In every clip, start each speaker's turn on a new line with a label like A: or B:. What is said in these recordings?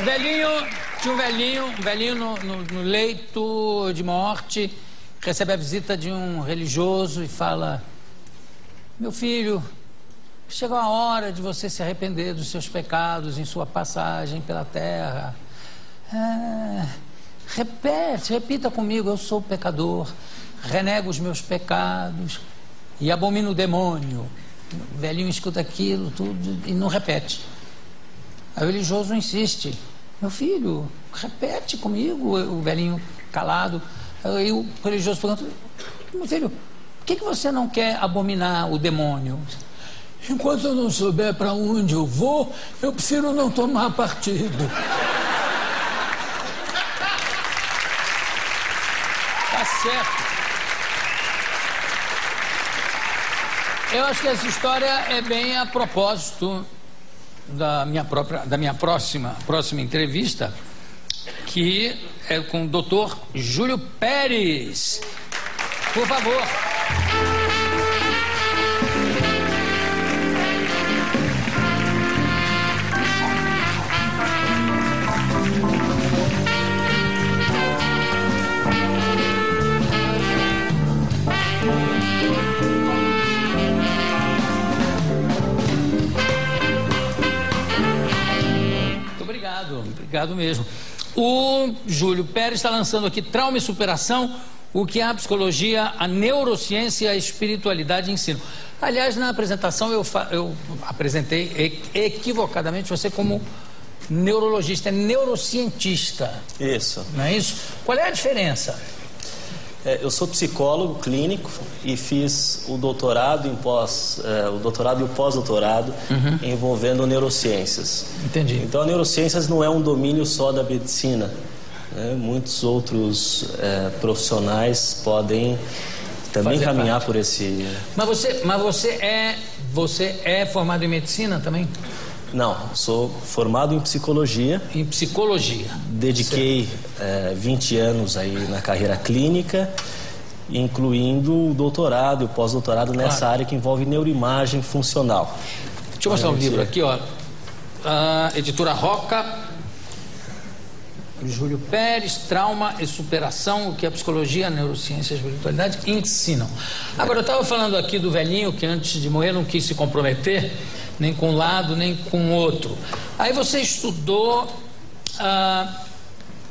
A: O velhinho, tinha um velhinho no leito de morte, recebe a visita de um religioso e fala: meu filho, chegou a hora de você se arrepender dos seus pecados em sua passagem pela terra. Repita comigo: eu sou pecador, renego os meus pecados e abomino o demônio. O velhinho escuta aquilo tudo e não repete. Aí o religioso insiste: meu filho, repete comigo. O velhinho calado. Aí o religioso pergunta: meu filho, por que você não quer abominar o demônio? Enquanto eu não souber para onde eu vou, eu prefiro não tomar partido. Tá certo. Eu acho que essa história é bem a propósito da minha próxima entrevista, que é com o Dr. Júlio Pérez. Por favor. Obrigado mesmo. O Júlio Pérez está lançando aqui Trauma e Superação, o que a psicologia, a neurociência e a espiritualidade ensinam. Aliás, na apresentação eu apresentei equivocadamente você como neurologista, neurocientista.
B: Isso.
A: Não é isso? Qual é a diferença?
B: Eu sou psicólogo clínico e fiz o doutorado e o pós-doutorado envolvendo neurociências.
A: Entendi.
B: Então a neurociências não é um domínio só da medicina, né? Muitos outros profissionais podem também
A: fazer
B: caminhar
A: parte
B: por esse...
A: Mas você é formado em medicina também?
B: Não, sou formado em psicologia.
A: Em psicologia.
B: Dediquei 20 anos aí na carreira clínica, incluindo o doutorado e o pós-doutorado nessa área que envolve neuroimagem funcional.
A: Deixa eu mostrar um livro aqui, ó. A editora Roca, Júlio Pérez, Trauma e Superação, o que a psicologia, a neurociência e a espiritualidade ensinam. Agora, eu estava falando aqui do velhinho que antes de morrer não quis se comprometer, nem com um lado, nem com o outro. Aí você estudou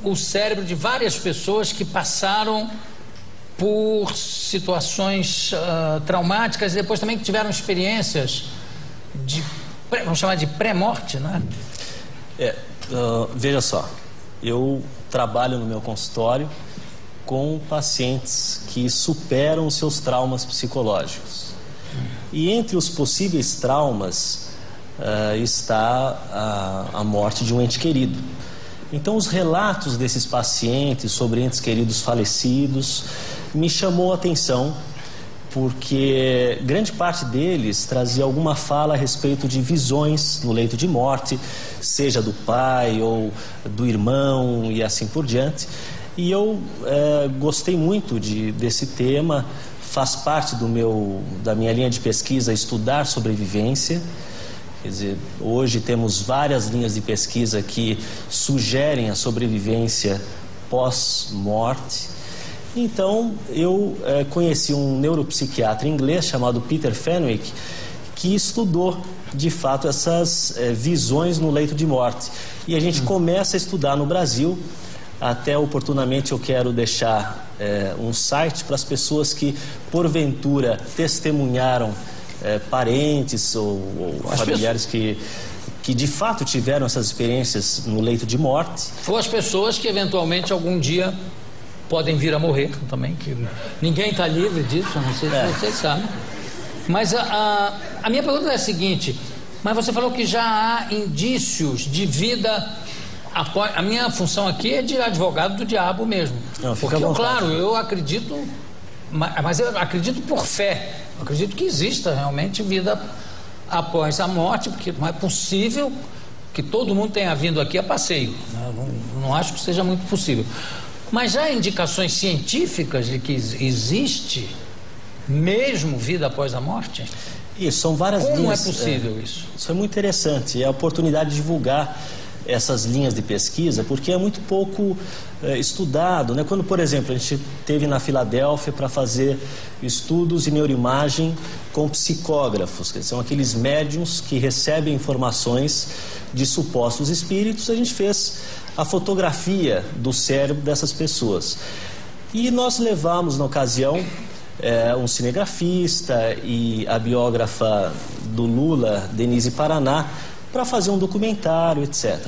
A: o cérebro de várias pessoas que passaram por situações traumáticas e depois também que tiveram experiências de, vamos chamar de pré-morte, não é?
B: Veja só, eu trabalho no meu consultório com pacientes que superam os seus traumas psicológicos. E entre os possíveis traumas está a morte de um ente querido. Então os relatos desses pacientes sobre entes queridos falecidos me chamou a atenção, porque grande parte deles trazia alguma fala a respeito de visões no leito de morte, seja do pai ou do irmão e assim por diante. E eu gostei muito desse tema. Faz parte da minha linha de pesquisa estudar sobrevivência. Quer dizer, hoje temos várias linhas de pesquisa que sugerem a sobrevivência pós-morte. Então, eu conheci um neuropsiquiatra inglês chamado Peter Fenwick, que estudou, de fato, essas visões no leito de morte. E a gente começa a estudar no Brasil. Até oportunamente eu quero deixar um site para as pessoas que porventura testemunharam parentes ou familiares que de fato tiveram essas experiências no leito de morte.
A: Ou as pessoas que eventualmente algum dia podem vir a morrer também, que ninguém está livre disso, não sei se vocês sabem. Mas a minha pergunta é a seguinte: mas você falou que já há indícios de vida após. A minha função aqui é de advogado do diabo mesmo.
B: Não,
A: porque claro, eu acredito, mas eu acredito por fé. Eu acredito que exista realmente vida após a morte, porque não é possível que todo mundo tenha vindo aqui a passeio. Não acho que seja muito possível. Mas já há indicações científicas de que existe mesmo vida após a morte?
B: Isso, são várias linhas.
A: Como é possível isso?
B: Isso é muito interessante. É a oportunidade de divulgar essas linhas de pesquisa, porque é muito pouco estudado, né? Quando, por exemplo, a gente esteve na Filadélfia para fazer estudos de neuroimagem com psicógrafos, que são aqueles médiums que recebem informações de supostos espíritos, a gente fez a fotografia do cérebro dessas pessoas. E nós levamos, na ocasião, um cinegrafista e a biógrafa do Lula, Denise Paraná, para fazer um documentário, etc.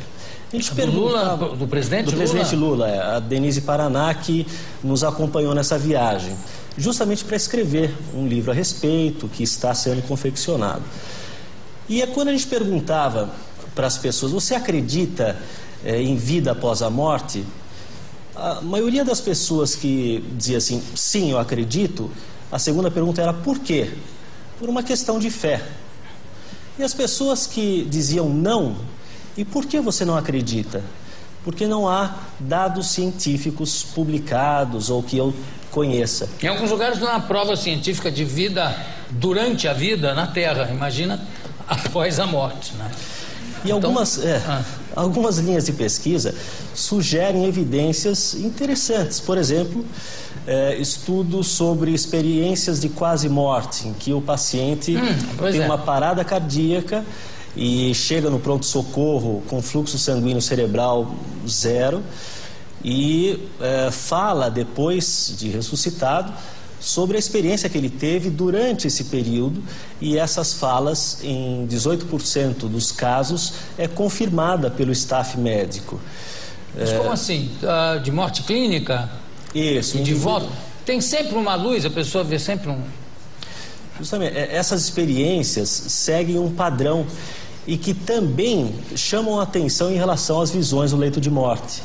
B: A gente perguntava,
A: Lula, do presidente Lula?
B: Do presidente Lula, a Denise Paraná, que nos acompanhou nessa viagem, justamente para escrever um livro a respeito, que está sendo confeccionado. E é quando a gente perguntava para as pessoas, você acredita em vida após a morte? A maioria das pessoas que dizia assim, sim, eu acredito, a segunda pergunta era por quê? Por uma questão de fé. E as pessoas que diziam não, e por que você não acredita? Porque não há dados científicos publicados ou que eu conheça.
A: Em alguns lugares não há prova científica de vida durante a vida na Terra, imagina após a morte, né?
B: E então, algumas linhas de pesquisa sugerem evidências interessantes. Por exemplo, estudos sobre experiências de quase morte, em que o paciente tem uma parada cardíaca e chega no pronto-socorro com fluxo sanguíneo cerebral 0 e fala, depois de ressuscitado, sobre a experiência que ele teve durante esse período, e essas falas, em 18% dos casos, é confirmada pelo staff médico.
A: Mas como assim? De morte clínica?
B: Isso.
A: E de volta? Tem sempre uma luz, a pessoa vê sempre um...
B: Justamente, essas experiências seguem um padrão e que também chamam a atenção em relação às visões do leito de morte,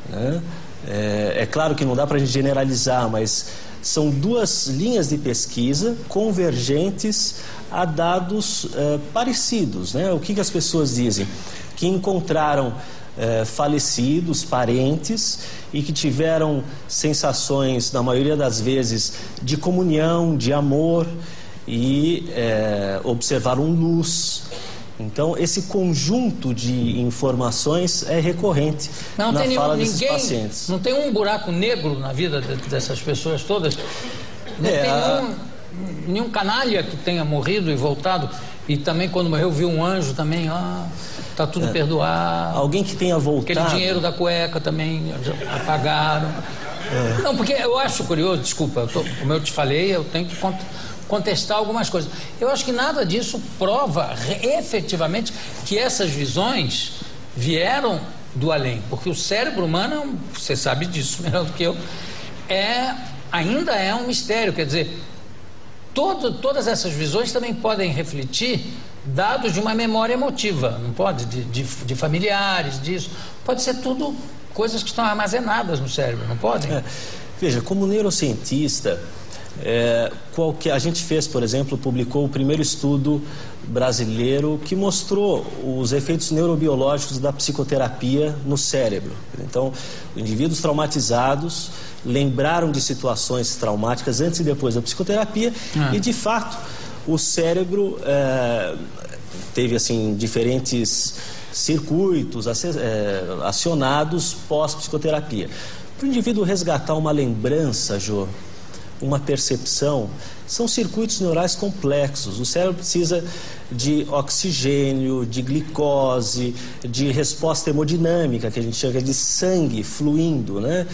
B: né? É claro que não dá para a gente generalizar, mas são duas linhas de pesquisa convergentes a dados parecidos, né? O que as pessoas dizem? Que encontraram falecidos, parentes, e que tiveram sensações, na maioria das vezes, de comunhão, de amor, e observaram luz. Então, esse conjunto de informações é recorrente na fala desses pacientes.
A: Não tem um buraco negro na vida dessas pessoas todas? Não tem nenhum canalha que tenha morrido e voltado, e também quando morreu viu um anjo também, está tudo perdoado.
B: Alguém que tenha voltado...
A: Aquele dinheiro da cueca também apagaram. Não, porque eu acho curioso, desculpa, como eu te falei, eu tenho que contestar algumas coisas. Eu acho que nada disso prova efetivamente que essas visões vieram do além, porque o cérebro humano, você sabe disso melhor do que eu, ainda é um mistério. Quer dizer, todas essas visões também podem refletir dados de uma memória emotiva, não pode? De familiares, disso. Pode ser tudo coisas que estão armazenadas no cérebro, não podem?
B: Veja, como neurocientista, a gente fez, por exemplo, publicou o primeiro estudo brasileiro que mostrou os efeitos neurobiológicos da psicoterapia no cérebro. Então, indivíduos traumatizados lembraram de situações traumáticas antes e depois da psicoterapia e, de fato, o cérebro teve assim diferentes circuitos acionados pós-psicoterapia. Para o indivíduo resgatar uma lembrança, Jô, uma percepção, são circuitos neurais complexos. O cérebro precisa de oxigênio, de glicose, de resposta hemodinâmica, que a gente chama de sangue fluindo, né?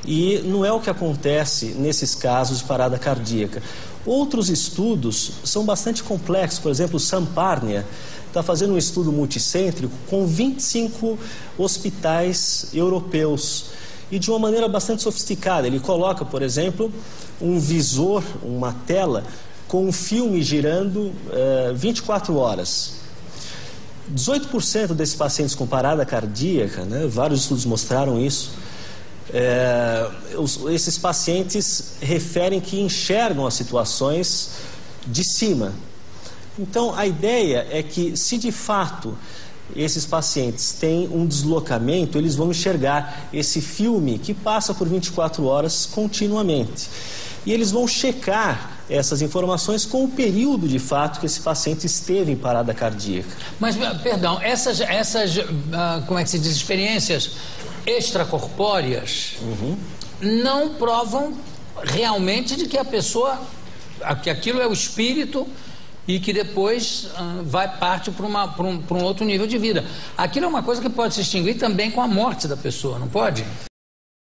B: E não é o que acontece nesses casos de parada cardíaca. Outros estudos são bastante complexos. Por exemplo, o Sam Parnia está fazendo um estudo multicêntrico com 25 hospitais europeus, e de uma maneira bastante sofisticada. Ele coloca, por exemplo, um visor, uma tela, com um filme girando 24 horas. 18% desses pacientes com parada cardíaca, né, vários estudos mostraram isso, esses pacientes referem que enxergam as situações de cima. Então, a ideia é que, se de fato esses pacientes têm um deslocamento, eles vão enxergar esse filme que passa por 24 horas continuamente. E eles vão checar essas informações com o período de fato que esse paciente esteve em parada cardíaca.
A: Mas, perdão, essas como é que se diz, experiências extracorpóreas não provam realmente de que a pessoa, que aquilo é o espírito e que depois vai parte para um outro nível de vida. Aquilo é uma coisa que pode se extinguir também com a morte da pessoa, não pode?